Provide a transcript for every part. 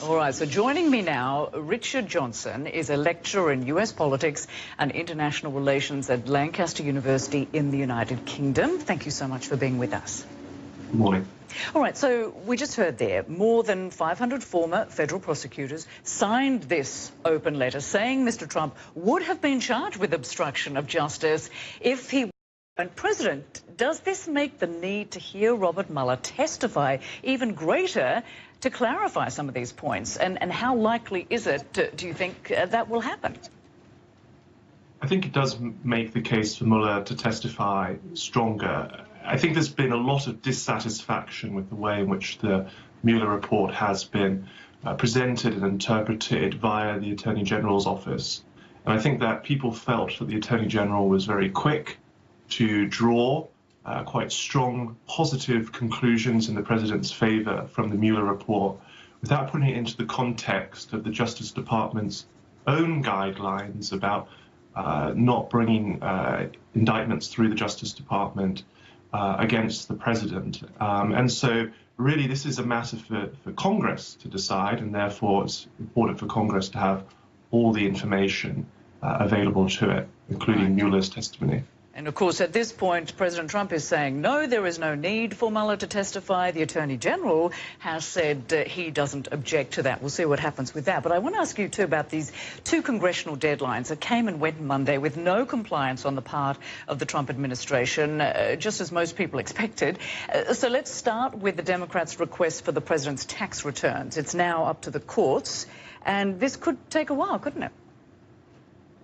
All right, so joining me now, Richard Johnson is a lecturer in US politics and international relations at Lancaster University in the United Kingdom. Thank you so much for being with us. Good morning. All right, so we just heard there, more than 500 former federal prosecutors signed this open letter saying Mr. Trump would have been charged with obstruction of justice if he weren't president. Does this make the need to hear Robert Mueller testify even greater to clarify some of these points? And how likely is it, do you think, that will happen? I think it does make the case for Mueller to testify stronger. I think there's been a lot of dissatisfaction with the way in which the Mueller report has been presented and interpreted via the Attorney General's office. And I think that people felt that the Attorney General was very quick to draw quite strong positive conclusions in the president's favor from the Mueller report without putting it into the context of the Justice Department's own guidelines about not bringing indictments through the Justice Department against the president. And so really this is a matter for Congress to decide, and therefore it's important for Congress to have all the information available to it, including Mueller's testimony. And of course, at this point, President Trump is saying, no, there is no need for Mueller to testify. The Attorney General has said he doesn't object to that. We'll see what happens with that. But I want to ask you, too, about these two congressional deadlines that came and went Monday with no compliance on the part of the Trump administration, just as most people expected. So let's start with the Democrats' request for the president's tax returns. It's now up to the courts, and this could take a while, couldn't it?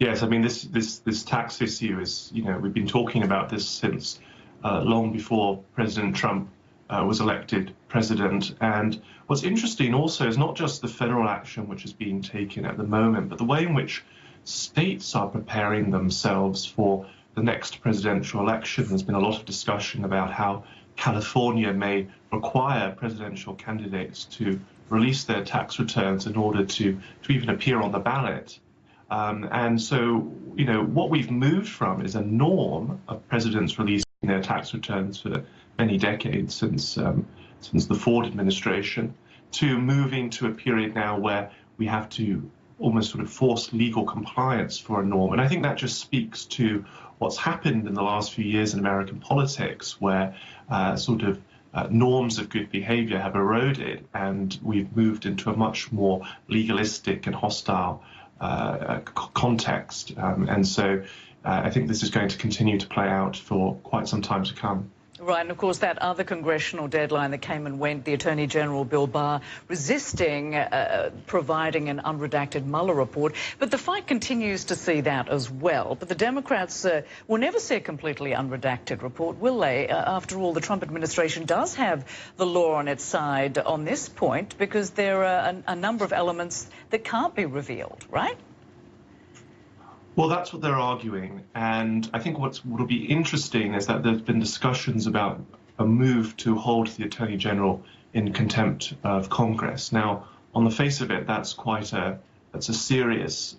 Yes, I mean, this tax issue is, we've been talking about this since long before President Trump was elected president. And what's interesting also is not just the federal action which is being taken at the moment, but the way in which states are preparing themselves for the next presidential election. There's been a lot of discussion about how California may require presidential candidates to release their tax returns in order to even appear on the ballot. And so, what we've moved from is a norm of presidents releasing their tax returns for many decades since the Ford administration, to moving to a period now where we have to almost sort of force legal compliance for a norm. And I think that just speaks to what's happened in the last few years in American politics, where norms of good behavior have eroded, and we've moved into a much more legalistic and hostile context. And so I think this is going to continue to play out for quite some time to come. Right, and of course that other congressional deadline that came and went, the Attorney General Bill Barr resisting providing an unredacted Mueller report, but the fight continues to see that as well. But the Democrats will never see a completely unredacted report, will they? After all, the Trump administration does have the law on its side on this point, because there are a number of elements that can't be revealed, right? Well, that's what they're arguing, and I think what'll be interesting is that there's been discussions about a move to hold the Attorney General in contempt of Congress. Now, on the face of it, that's a serious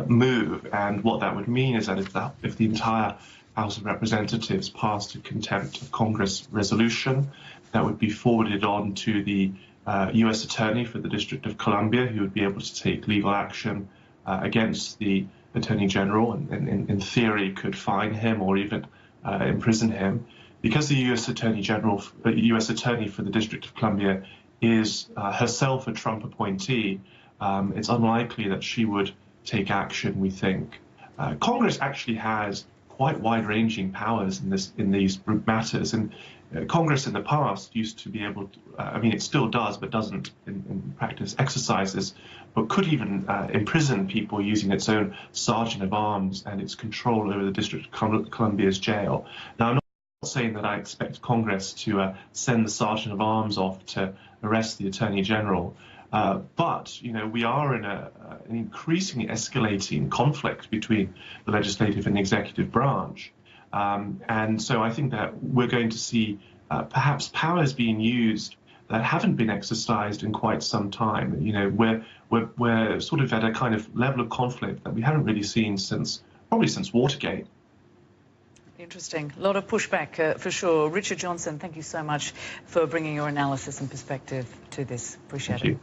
move, and what that would mean is that if the entire House of Representatives passed a contempt of Congress resolution, that would be forwarded on to the U.S. Attorney for the District of Columbia, who would be able to take legal action against the Attorney General, and in theory could fine him or even imprison him. Because the U.S. Attorney for the District of Columbia is herself a Trump appointee, it's unlikely that she would take action, we think. Congress actually has quite wide-ranging powers in these matters, and Congress in the past used to be able to, it still does, but doesn't in practice exercise this, but could even imprison people using its own sergeant of arms and its control over the District of Columbia's jail. Now, I'm not saying that I expect Congress to send the sergeant of arms off to arrest the Attorney General, but we are in an increasingly escalating conflict between the legislative and the executive branch. And so I think that we're going to see perhaps powers being used that haven't been exercised in quite some time. We're sort of at a kind of level of conflict that we haven't really seen probably since Watergate. Interesting. A lot of pushback for sure. Richard Johnson, thank you so much for bringing your analysis and perspective to this. Appreciate it.